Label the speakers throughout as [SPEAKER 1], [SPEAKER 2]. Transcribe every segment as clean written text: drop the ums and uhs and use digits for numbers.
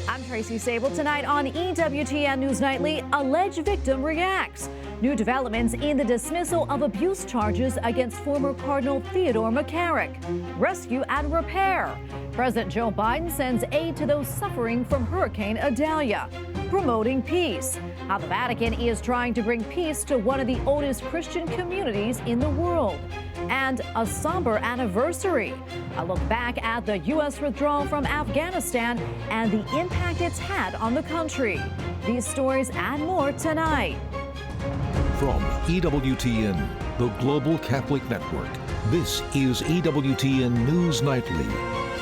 [SPEAKER 1] I'm Tracy Sable. Tonight on EWTN News Nightly, alleged victim reacts. New developments in the dismissal of abuse charges against former Cardinal Theodore McCarrick. Rescue and repair. President Joe Biden sends aid to those suffering from Hurricane Idalia. Promoting peace. How the Vatican is trying to bring peace to one of the oldest Christian communities in the world. And a somber anniversary. A look back at the U.S. withdrawal from Afghanistan and the impact it's had on the country. These stories and more tonight.
[SPEAKER 2] From EWTN, the Global Catholic Network, this is EWTN News Nightly.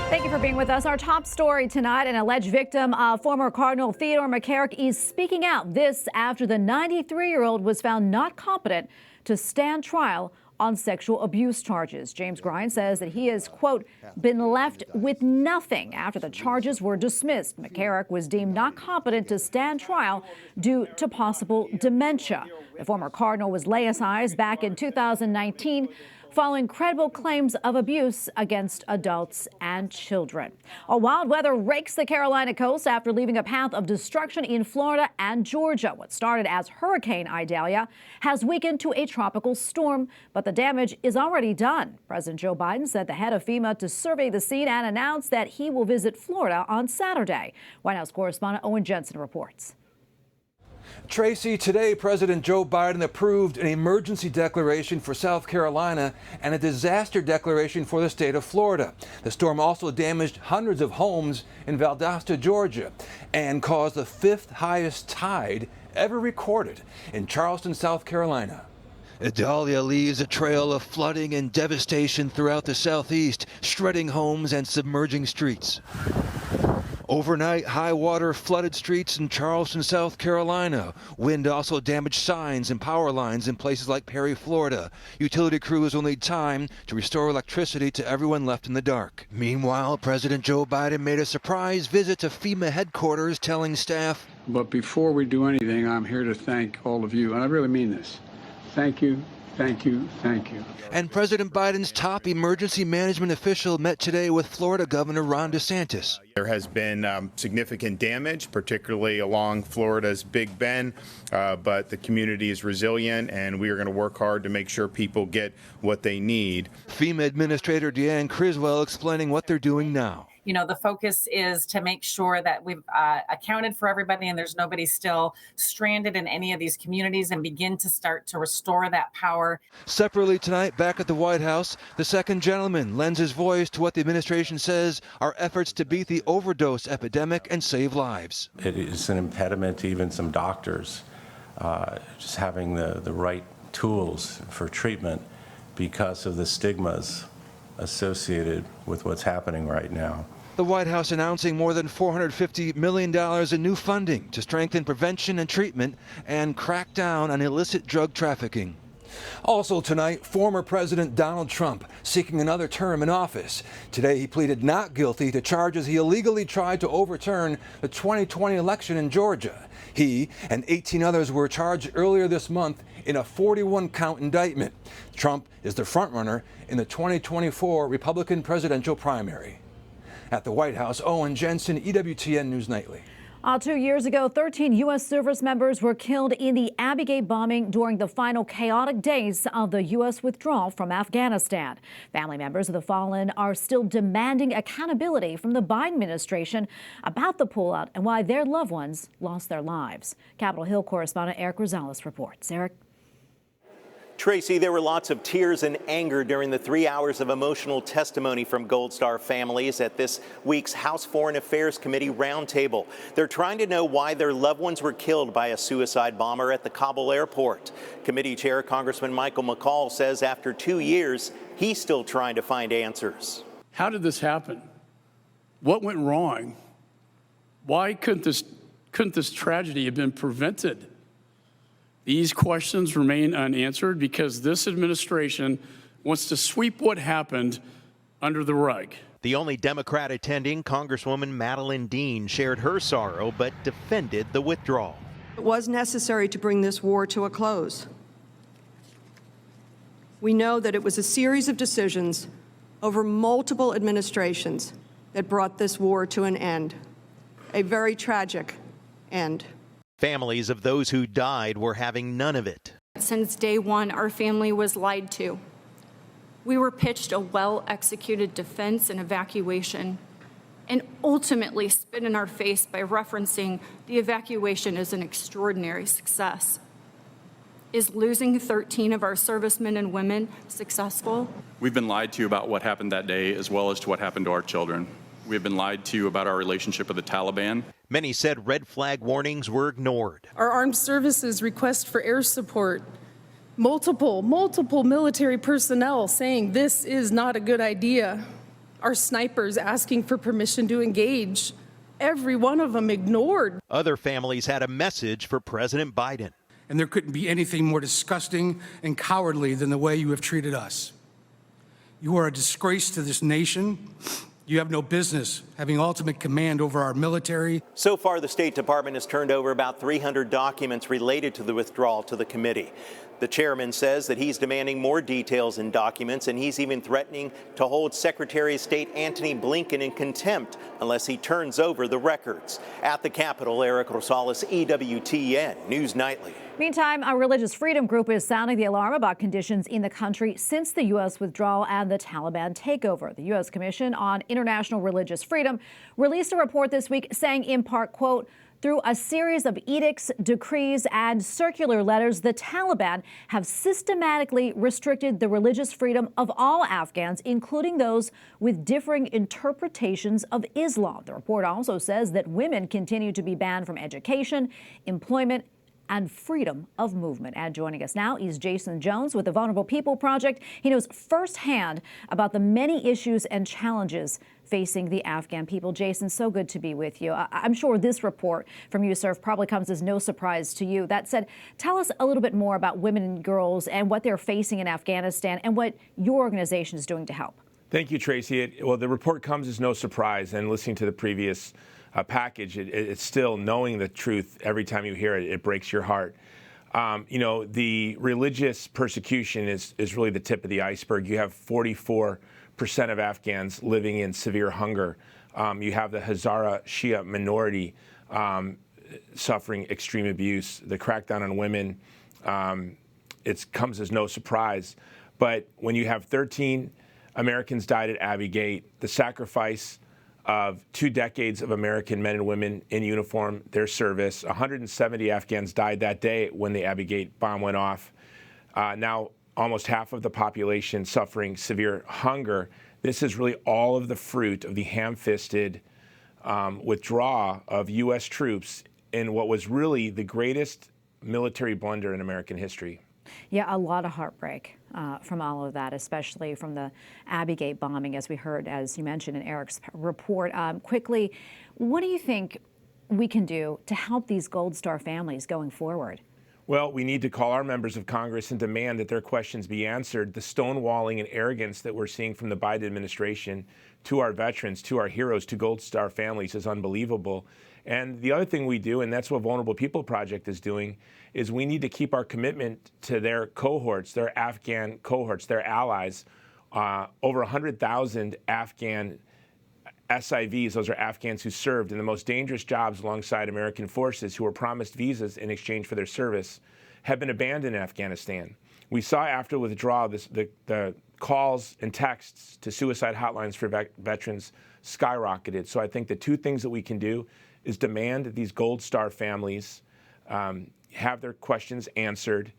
[SPEAKER 1] Thank you for being with us. Our top story tonight, an alleged victim of former Cardinal Theodore McCarrick is speaking out. This after the 93-year-old was found not competent to stand trial on sexual abuse charges. James Grimes says that he has, quote, been left with nothing after the charges were dismissed. McCarrick was deemed not competent to stand trial due to possible dementia. The former cardinal was laicized back in 2019 following credible claims of abuse against adults and children. A wild weather rakes the Carolina coast after leaving a path of destruction in Florida and Georgia. What started as Hurricane Idalia has weakened to a tropical storm, but the damage is already done. President Joe Biden sent the head of FEMA to survey the scene and announced that he will visit Florida on Saturday. White House correspondent Owen Jensen reports.
[SPEAKER 3] Tracy, today President Joe Biden approved an emergency declaration for South Carolina and a disaster declaration for the state of Florida. The storm also damaged hundreds of homes in Valdosta, Georgia, and caused the fifth highest tide ever recorded in Charleston, South Carolina.
[SPEAKER 4] Idalia leaves a trail of flooding and devastation throughout the southeast, shredding homes and submerging streets. Overnight, high water flooded streets in Charleston, South Carolina. Wind also damaged signs and power lines in places like Perry, Florida. Utility crews will need time to restore electricity to everyone left in the dark. Meanwhile, President Joe Biden made a surprise visit to FEMA headquarters, telling staff,
[SPEAKER 5] "But before we do anything, I'm here to thank all of you, and I really mean this. Thank you. Thank you. Thank you."
[SPEAKER 4] And President Biden's top emergency management official met today with Florida Governor Ron DeSantis.
[SPEAKER 6] There has been significant damage, particularly along Florida's Big Bend, but the community is resilient, and we are going to work hard to make sure people get what they need.
[SPEAKER 4] FEMA Administrator Deanne Criswell explaining what they're doing now.
[SPEAKER 7] You know, the focus is to make sure that we've accounted for everybody and there's nobody still stranded in any of these communities, and begin to start to restore that power.
[SPEAKER 4] Separately tonight, back at the White House, the second gentleman lends his voice to what the administration says are efforts to beat the overdose epidemic and save lives.
[SPEAKER 8] It is an impediment to even some doctors just having the right tools for treatment because of the stigmas associated with what's happening right now.
[SPEAKER 4] The White House announcing more than $450 million in new funding to strengthen prevention and treatment and crack down on illicit drug trafficking.
[SPEAKER 3] Also tonight, former President Donald Trump seeking another term in office. Today he pleaded not guilty to charges he illegally tried to overturn the 2020 election in Georgia. He and 18 others were charged earlier this month in a 41-count indictment. Trump is the frontrunner in the 2024 Republican presidential primary. At the White House, Owen Jensen, EWTN News Nightly.
[SPEAKER 1] 2 years ago, 13 U.S. service members were killed in the Abbey Gate bombing during the final chaotic days of the U.S. withdrawal from Afghanistan. Family members of the fallen are still demanding accountability from the Biden administration about the pullout and why their loved ones lost their lives. Capitol Hill correspondent Eric Rosales reports. Eric.
[SPEAKER 9] Tracy, there were lots of tears and anger during the 3 hours of emotional testimony from Gold Star families at this week's House Foreign Affairs Committee roundtable. They're trying to know why their loved ones were killed by a suicide bomber at the Kabul airport. Committee Chair Congressman Michael McCaul says after 2 years, he's still trying to find answers.
[SPEAKER 5] How did this happen? What went wrong? Why couldn't this tragedy have been prevented? These questions remain unanswered because this administration wants to sweep what happened under the rug.
[SPEAKER 9] The only Democrat attending, Congresswoman Madeleine Dean, shared her sorrow but defended the withdrawal.
[SPEAKER 10] It was necessary to bring this war to a close. We know that it was a series of decisions over multiple administrations that brought this war to an end. a very tragic end.
[SPEAKER 9] Families of those who died were having none of it.
[SPEAKER 11] Since day one, our family was lied to. We were pitched a well-executed defense and evacuation, and ultimately spit in our face by referencing the evacuation as an extraordinary success. Is losing 13 of our servicemen and women successful?
[SPEAKER 12] We've been lied to about what happened that day, as well as to what happened to our children. We've been lied to about our relationship with the Taliban.
[SPEAKER 9] Many said red flag warnings were ignored.
[SPEAKER 13] Our armed services request for air support. Multiple military personnel saying this is not a good idea. Our snipers asking for permission to engage. Every one of them ignored.
[SPEAKER 9] Other families had a message for President Biden.
[SPEAKER 14] And there couldn't be anything more disgusting and cowardly than the way you have treated us. You are a disgrace to this nation. You have no business having ultimate command over our military.
[SPEAKER 9] So far, the State Department has turned over about 300 documents related to the withdrawal to the committee. The chairman says that he's demanding more details in documents, and he's even threatening to hold Secretary of State Antony Blinken in contempt unless he turns over the records. At the Capitol, Eric Rosales, EWTN News Nightly.
[SPEAKER 1] Meantime, a religious freedom group is sounding the alarm about conditions in the country since the U.S. withdrawal and the Taliban takeover. The U.S. Commission on International Religious Freedom released a report this week saying, in part, quote, through a series of edicts, decrees, and circular letters, the Taliban have systematically restricted the religious freedom of all Afghans, including those with differing interpretations of Islam. The report also says that women continue to be banned from education, employment, and freedom of movement. And joining us now is Jason Jones with the Vulnerable People Project. He knows firsthand about the many issues and challenges facing the Afghan people. Jason, so good to be with you. I'm sure this report from USCIRF probably comes as no surprise to you. That said, tell us a little bit more about women and girls and what they're facing in Afghanistan and what your organization is doing to help.
[SPEAKER 15] Thank you, Tracy. Well, the report comes as no surprise, and listening to the previous package, it's still knowing the truth every time you hear it, it breaks your heart. The religious persecution is really the tip of the iceberg. You have 44% of Afghans living in severe hunger. You have the Hazara Shia minority suffering extreme abuse. The crackdown on women, it comes as no surprise. But when you have 13 Americans died at Abbey Gate, the sacrifice of 2 decades of American men and women in uniform, their service. 170 Afghans died that day when the Abbey Gate bomb went off. Now almost half of the population suffering severe hunger. This is really all of the fruit of the ham-fisted withdrawal of U.S. troops in what was really the greatest military blunder in American history.
[SPEAKER 1] Yeah, a lot of heartbreak from all of that, especially from the Abbey Gate bombing, as we heard, as you mentioned in Eric's report. Quickly, what do you think we can do to help these Gold Star families going forward?
[SPEAKER 15] Well, we need to call our members of Congress and demand that their questions be answered. The stonewalling and arrogance that we're seeing from the Biden administration to our veterans, to our heroes, to Gold Star families is unbelievable. And the other thing we do, and that's what Vulnerable People Project is doing, is we need to keep our commitment to their cohorts, their Afghan cohorts, their allies. Over 100,000 Afghan SIVs, those are Afghans who served in the most dangerous jobs alongside American forces who were promised visas in exchange for their service, have been abandoned in Afghanistan. We saw after withdrawal the calls and texts to suicide hotlines for veterans skyrocketed. So I think the 2 things that we can do is demand that these Gold Star families have their questions answered,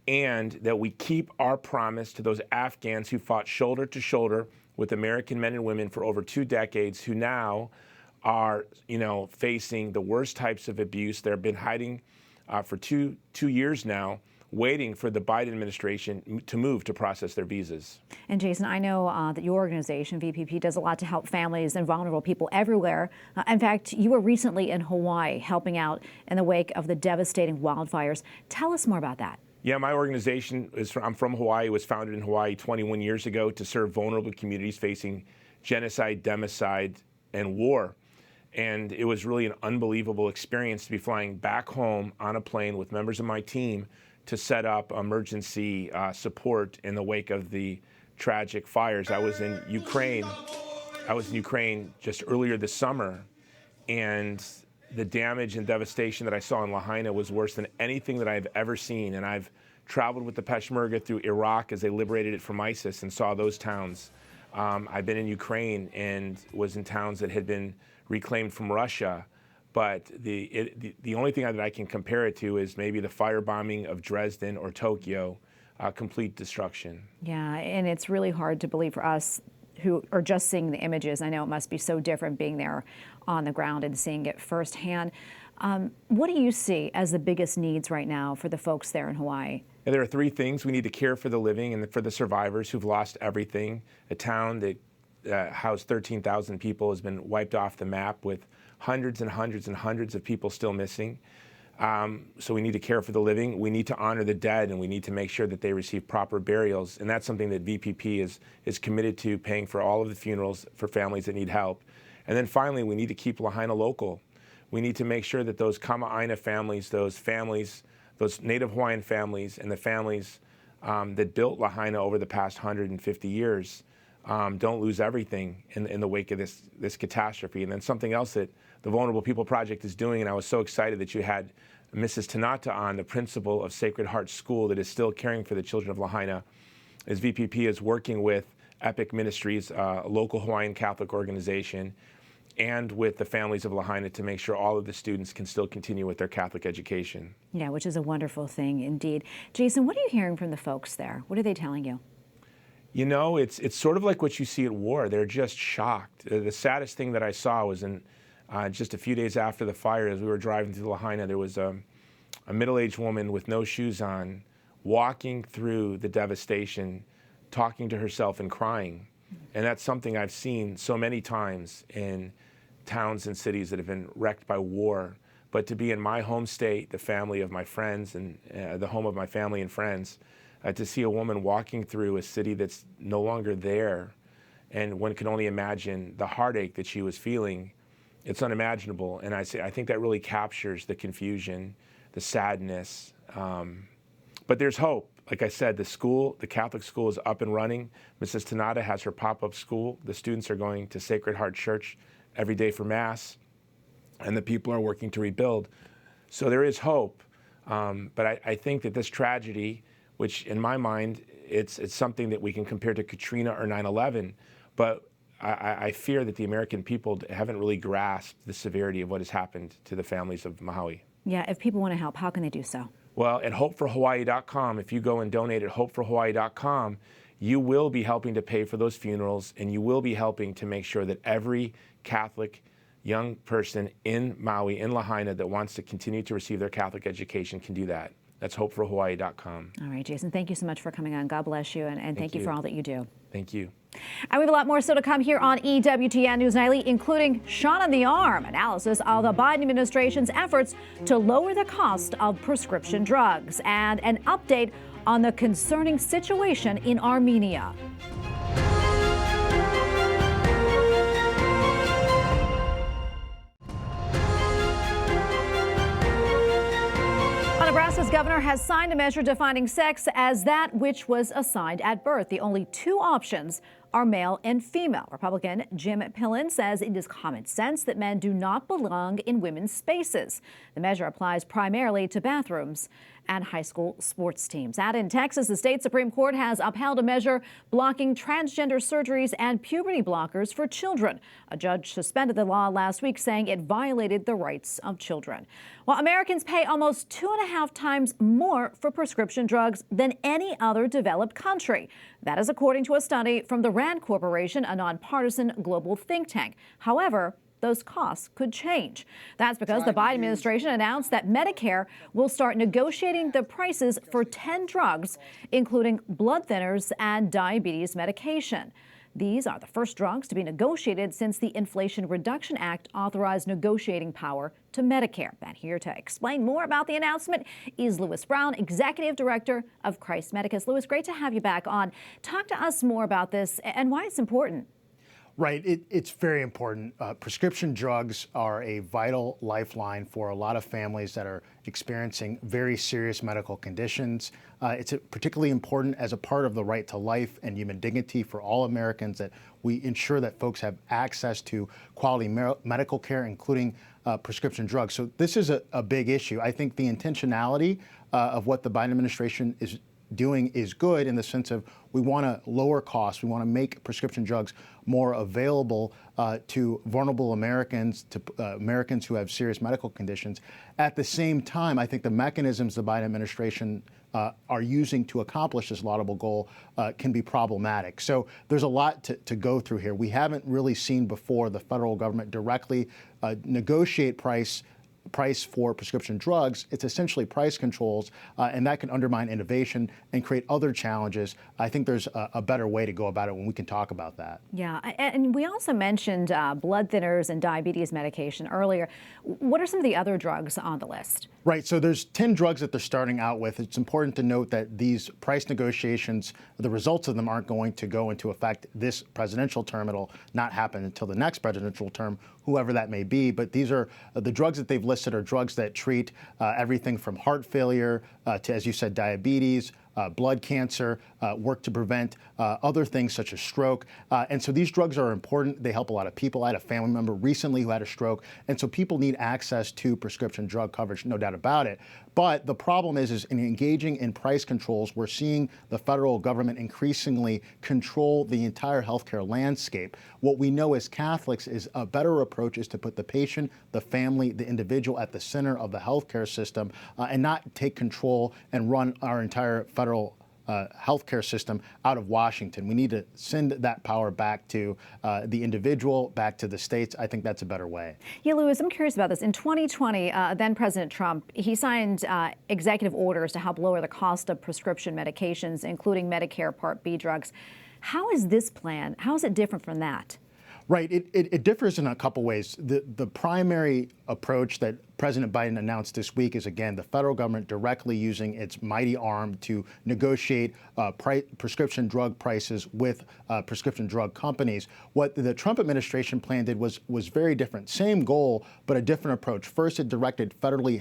[SPEAKER 15] and that we keep our promise to those Afghans who fought shoulder to shoulder with American men and women for over 2 decades, who now are, facing the worst types of abuse. They've been hiding for two years now, waiting for the Biden administration to move to process their visas.
[SPEAKER 1] And Jason, I know that your organization, VPP, does a lot to help families and vulnerable people everywhere. In fact, you were recently in Hawaii helping out in the wake of the devastating wildfires. Tell us more about that.
[SPEAKER 15] Yeah, my organization I'm from Hawaii, was founded in Hawaii 21 years ago to serve vulnerable communities facing genocide, democide, and war. And it was really an unbelievable experience to be flying back home on a plane with members of my team to set up emergency support in the wake of the tragic fires. I was in Ukraine just earlier this summer, and the damage and devastation that I saw in Lahaina was worse than anything that I've ever seen. And I've traveled with the Peshmerga through Iraq as they liberated it from ISIS and saw those towns. I've been in Ukraine and was in towns that had been reclaimed from Russia. But the only thing that I can compare it to is maybe the firebombing of Dresden or Tokyo, complete destruction.
[SPEAKER 1] Yeah, and it's really hard to believe for us who are just seeing the images. I know it must be so different being there on the ground and seeing it firsthand. What do you see as the biggest needs right now for the folks there in Hawaii?
[SPEAKER 15] And there are three things. We need to care for the living and for the survivors who've lost everything. A town that housed 13,000 people has been wiped off the map with hundreds and hundreds and hundreds of people still missing. So we need to care for the living. We need to honor the dead, and we need to make sure that they receive proper burials. And that's something that VPP is committed to, paying for all of the funerals for families that need help. And then finally, we need to keep Lahaina local. We need to make sure that those Kama'aina families, those Native Hawaiian families, and the families that built Lahaina over the past 150 years don't lose everything in the wake of this catastrophe. And then something else that the Vulnerable People Project is doing, and I was so excited that you had Mrs. Tanata on, the principal of Sacred Heart School that is still caring for the children of Lahaina, is VPP is working with Epic Ministries, a local Hawaiian Catholic organization, and with the families of Lahaina to make sure all of the students can still continue with their Catholic education. Yeah, which is a wonderful thing indeed. Jason, what are you hearing from the folks there? What are they telling you? You know, it's sort of like what you see at war. They're just shocked. The saddest thing that I saw was in just a few days after the fire, as we were driving through Lahaina, there was a middle-aged woman with no shoes on, walking through the devastation, talking to herself and crying. And that's something I've seen so many times in towns and cities that have been wrecked by war. But to be in my home state, the family of my friends, and the home of my family and friends, to see a woman walking through a city that's no longer there, and one can only imagine the heartache that she was feeling, it's unimaginable. And I think that really captures the confusion, the sadness. But there's hope. Like I said, the Catholic school is up and running. Mrs. Tanata has her pop-up school. The students are going to Sacred Heart Church every day for Mass, and the people are working to rebuild. So there is hope. But I think that this tragedy, which in my mind, it's something that we can compare to Katrina or 9/11, but I fear that the American people haven't really grasped the severity of what has happened to the families of Maui. Yeah, if people want to help, how can they do so? Well, at hopeforhawaii.com, if you go and donate at hopeforhawaii.com, you will be helping to pay for those funerals, and you will be helping to make sure that every Catholic young person in Maui, in Lahaina, that wants to continue to receive their Catholic education can do that. That's hopeforhawaii.com. All right, Jason, thank you so much for coming on. God bless you, and thank you for all that you do. Thank you. And we have a lot more still to come here on EWTN News Nightly, including Shot on the Arm, analysis of the Biden administration's efforts to lower the cost of prescription drugs, and an update on the concerning situation in Armenia. Nebraska's governor has signed a measure defining sex as that which was assigned at birth. The only two options are male and female. Republican Jim Pillen says it is common sense that men do not belong in women's spaces. The measure applies primarily to bathrooms and high school sports teams. Out in Texas, the state Supreme Court has upheld a measure blocking transgender surgeries and puberty blockers for children. A judge suspended the law last week, saying it violated the rights of children. While Americans pay almost 2.5 times more for prescription drugs than any other developed country. That is according to a study from the RAND Corporation, a nonpartisan global think tank. However, those costs could change. That's because the Biden administration announced that Medicare will start negotiating the prices for 10 drugs, including blood thinners and diabetes medication. These are the first drugs to be negotiated since the Inflation Reduction Act authorized negotiating power to Medicare. And here to explain more about the announcement is Lewis Brown, Executive Director of Christ Medicus. Lewis, great to have you back on. Talk to us more about this and why it's important.
[SPEAKER 16] Right. It's very important. Prescription drugs are a vital lifeline for a lot of families that are experiencing very serious medical conditions. It's particularly important as a part of the right to life and human dignity for all Americans that we ensure that folks have access to quality medical care, including prescription drugs. So this is a big issue. I think the intentionality of what the Biden administration is doing is good in the sense of we want to lower costs. We want to make prescription drugs more available to vulnerable Americans, to Americans who have serious medical conditions. At the same time, I think the mechanisms the Biden administration are using to accomplish this laudable goal can be problematic. So there's a lot to go through here. We haven't really seen before the federal government directly negotiate price for prescription drugs. It's essentially price controls, and that can undermine innovation and create other challenges. I think there's a better way to go about it when we can talk about that.
[SPEAKER 1] Yeah, and we also mentioned blood thinners and diabetes medication earlier. What are some of the other drugs on the list?
[SPEAKER 16] Right, so there's 10 drugs that they're starting out with. It's important to note that these price negotiations, the results of them aren't going to go into effect this presidential term. It'll not happen until the next presidential term, whoever that may be. But these are the drugs that they've listed are drugs that treat everything from heart failure to, as you said, diabetes, blood cancer, work to prevent other things such as stroke. And so these drugs are important. They help a lot of people. I had a family member recently who had a stroke. And so people need access to prescription drug coverage, no doubt about it. But the problem is in engaging in price controls, we're seeing the federal government increasingly control the entire healthcare landscape. What we know as Catholics is a better approach is to put the patient, the family, the individual at the center of the healthcare system and not take control and run our entire federal healthcare system out of Washington. We need to send that power back to the individual, back to the states. I think that's a better way.
[SPEAKER 1] Yeah, Louis, I'm curious about this. In 2020, then President Trump, he signed executive orders to help lower the cost of prescription medications, including Medicare Part B drugs. How is this plan? How is it different from that?
[SPEAKER 16] Right. It differs in a couple ways. The primary approach that President Biden announced this week is, again, the federal government directly using its mighty arm to negotiate prescription drug prices with prescription drug companies. What the Trump administration plan did was very different. Same goal, but a different approach. First, it directed federally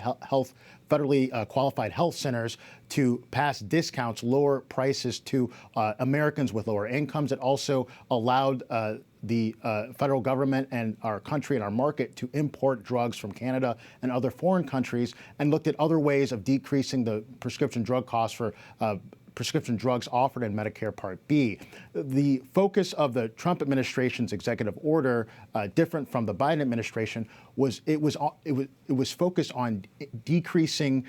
[SPEAKER 16] qualified health centers to pass discounts, lower prices to Americans with lower incomes. It also allowed the federal government and our country and our market to import drugs from Canada and other foreign countries, and looked at other ways of decreasing the prescription drug costs for prescription drugs offered in Medicare Part B. The focus of the Trump administration's executive order, different from the Biden administration, was focused on decreasing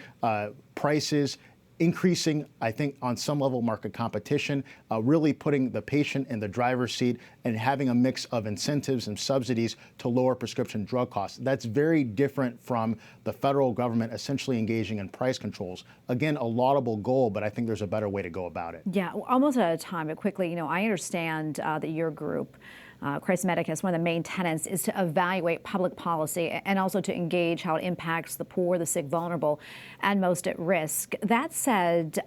[SPEAKER 16] prices, increasing, I think, on some level, market competition, really putting the patient in the driver's seat and having a mix of incentives and subsidies to lower prescription drug costs. That's very different from the federal government essentially engaging in price controls. Again, a laudable goal, but I think there's a better way to go about it.
[SPEAKER 1] Yeah, almost out of time, but quickly, I understand that your group, Christ Medicus, one of the main tenets is to evaluate public policy and also to engage how it impacts the poor, the sick, vulnerable, and most at risk. That said,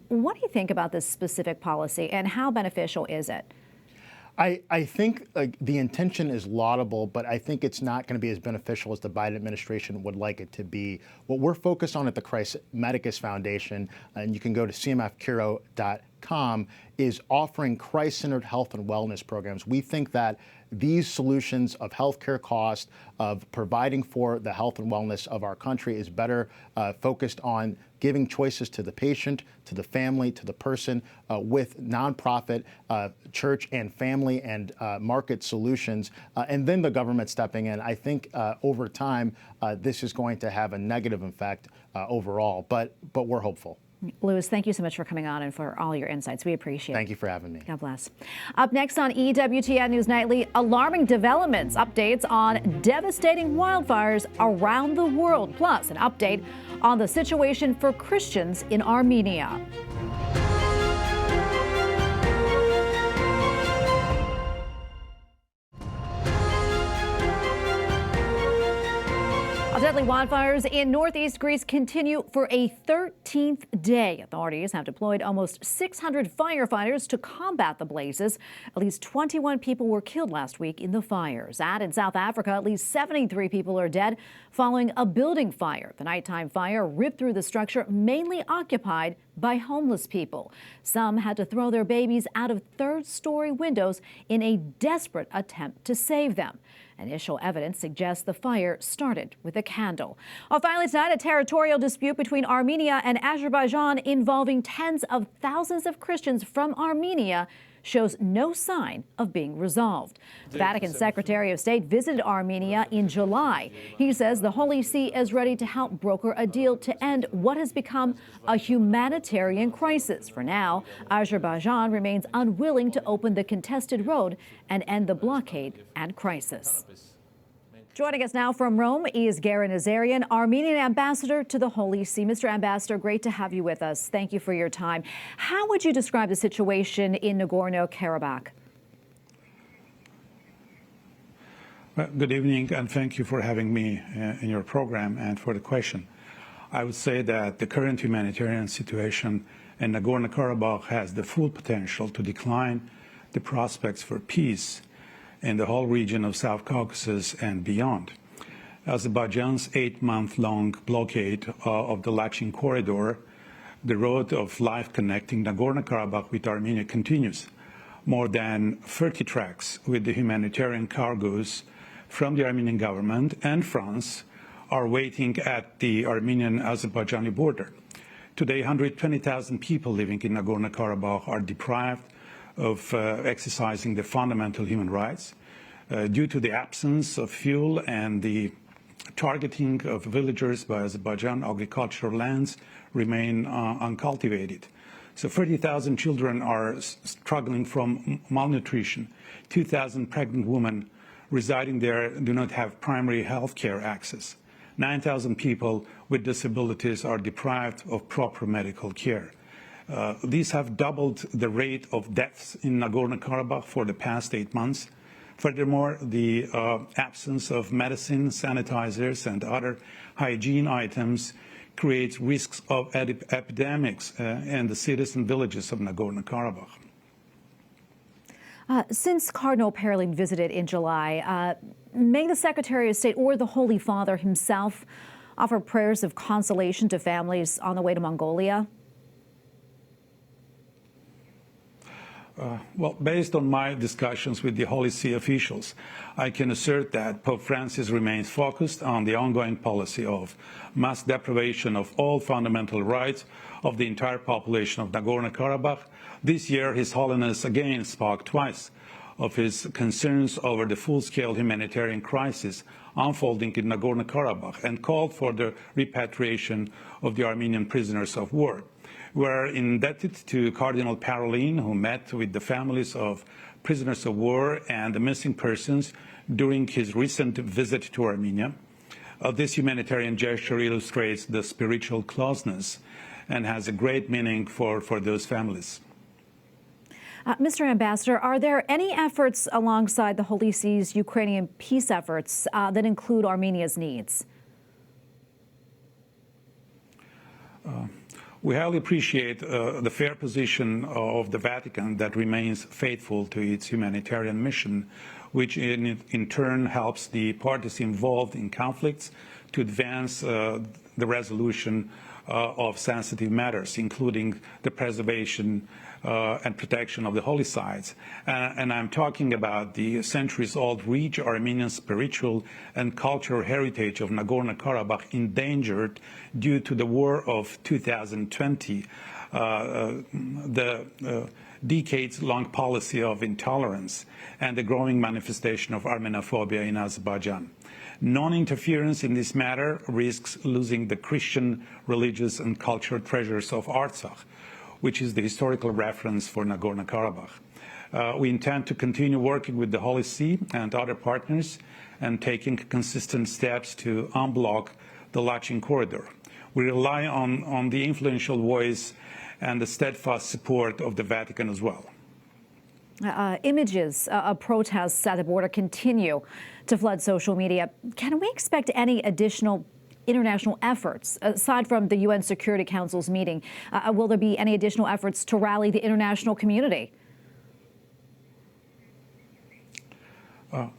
[SPEAKER 1] what do you think about this specific policy and how beneficial is it?
[SPEAKER 16] I think the intention is laudable, but I think it's not going to be as beneficial as the Biden administration would like it to be. What we're focused on at the Christ Medicus Foundation, and you can go to cmfcuro.com, is offering Christ-centered health and wellness programs. We think that these solutions of healthcare cost, of providing for the health and wellness of our country is better focused on giving choices to the patient, to the family, to the person with nonprofit, church and family and market solutions, and then the government stepping in. I think over time, this is going to have a negative effect overall, but we're hopeful.
[SPEAKER 1] Louis, thank you so much for coming on and for all your insights. We appreciate it.
[SPEAKER 16] Thank you for having me.
[SPEAKER 1] God bless. Up next on EWTN News Nightly, alarming developments, updates on devastating wildfires around the world, plus an update on the situation for Christians in Armenia. Deadly wildfires in northeast Greece continue for a 13th day. Authorities have deployed almost 600 firefighters to combat the blazes. At least 21 people were killed last week in the fires. And in South Africa, at least 73 people are dead following a building fire. The nighttime fire ripped through the structure mainly occupied by homeless people. Some had to throw their babies out of third-story windows in a desperate attempt to save them. Initial evidence suggests the fire started with a candle. Finally tonight, a territorial dispute between Armenia and Azerbaijan involving tens of thousands of Christians from Armenia shows no sign of being resolved. The Vatican Secretary of State visited Armenia in July. He says the Holy See is ready to help broker a deal to end what has become a humanitarian crisis. For now, Azerbaijan remains unwilling to open the contested road and end the blockade and crisis. Joining us now from Rome is Garen Nazarian, Armenian Ambassador to the Holy See. Mr. Ambassador, great to have you with us. Thank you for your time. How would you describe the situation in Nagorno Karabakh?
[SPEAKER 17] Well, good evening, and thank you for having me in your program and for the question. I would say that the current humanitarian situation in Nagorno Karabakh has the full potential to decline the prospects for peace in the whole region of South Caucasus and beyond. Azerbaijan's 8-month-long blockade of the Lachin corridor, the road of life connecting Nagorno Karabakh with Armenia, continues. More than 30 trucks with the humanitarian cargoes from the Armenian government and France are waiting at the Armenian-Azerbaijani border. Today, 120,000 people living in Nagorno Karabakh are deprived of exercising their fundamental human rights due to the absence of fuel and the targeting of villagers by Azerbaijan. Agricultural lands remain uncultivated. So 30,000 children are struggling from malnutrition. 2,000 pregnant women residing there do not have primary health care access. 9,000 people with disabilities are deprived of proper medical care. These have doubled the rate of deaths in Nagorno-Karabakh for the past 8 months. Furthermore, the absence of medicine, sanitizers, and other hygiene items creates risks of epidemics in the cities and villages of Nagorno-Karabakh.
[SPEAKER 1] Since Cardinal Parolin visited in July, may the Secretary of State or the Holy Father himself offer prayers of consolation to families on the way to Mongolia?
[SPEAKER 17] Well, based on my discussions with the Holy See officials, I can assert that Pope Francis remains focused on the ongoing policy of mass deprivation of all fundamental rights of the entire population of Nagorno-Karabakh. This year, His Holiness again spoke twice of his concerns over the full-scale humanitarian crisis unfolding in Nagorno-Karabakh and called for the repatriation of the Armenian prisoners of war. We're indebted to Cardinal Parolin, who met with the families of prisoners of war and the missing persons during his recent visit to Armenia. This humanitarian gesture illustrates the spiritual closeness and has a great meaning for those families.
[SPEAKER 1] Mr. Ambassador, are there any efforts alongside the Holy See's Ukrainian peace efforts that include Armenia's needs?
[SPEAKER 17] We highly appreciate the fair position of the Vatican that remains faithful to its humanitarian mission, which in turn helps the parties involved in conflicts to advance the resolution of sensitive matters, including the preservation and protection of the holy sites. And I'm talking about the centuries-old rich Armenian spiritual and cultural heritage of Nagorno-Karabakh endangered due to the war of 2020, the decades-long policy of intolerance, and the growing manifestation of Armenophobia in Azerbaijan. Non-interference in this matter risks losing the Christian, religious, and cultural treasures of Artsakh, which is the historical reference for Nagorno-Karabakh. We intend to continue working with the Holy See and other partners and taking consistent steps to unblock the Lachin corridor. We rely on the influential voice and the steadfast support of the Vatican as well.
[SPEAKER 1] Images of protests at the border continue to flood social media. Can we expect any additional international efforts, aside from the UN Security Council's meeting? Will there be any additional efforts to rally the international community?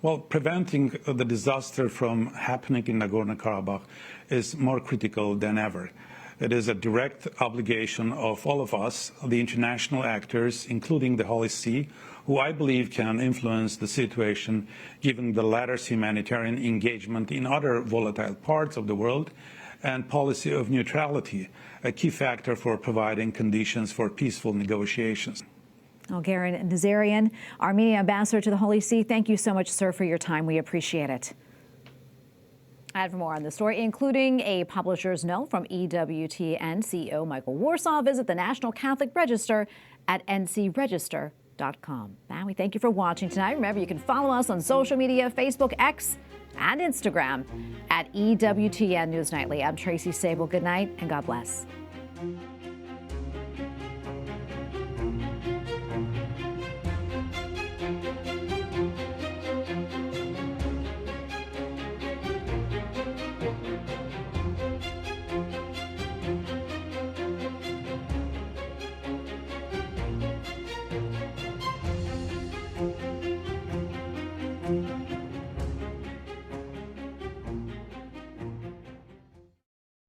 [SPEAKER 17] Well, preventing the disaster from happening in Nagorno-Karabakh is more critical than ever. It is a direct obligation of all of us, the international actors, including the Holy See, who I believe can influence the situation given the latter's humanitarian engagement in other volatile parts of the world and policy of neutrality, a key factor for providing conditions for peaceful negotiations.
[SPEAKER 1] Well, Garen Nazarian, Armenian Ambassador to the Holy See, thank you so much, sir, for your time. We appreciate it. And for more on the story, including a publisher's note from EWTN CEO Michael Warsaw, visit the National Catholic Register at ncregister.com. And we thank you for watching tonight. Remember, you can follow us on social media, Facebook, X, and Instagram at EWTN News Nightly. I'm Tracy Sable. Good night and God bless.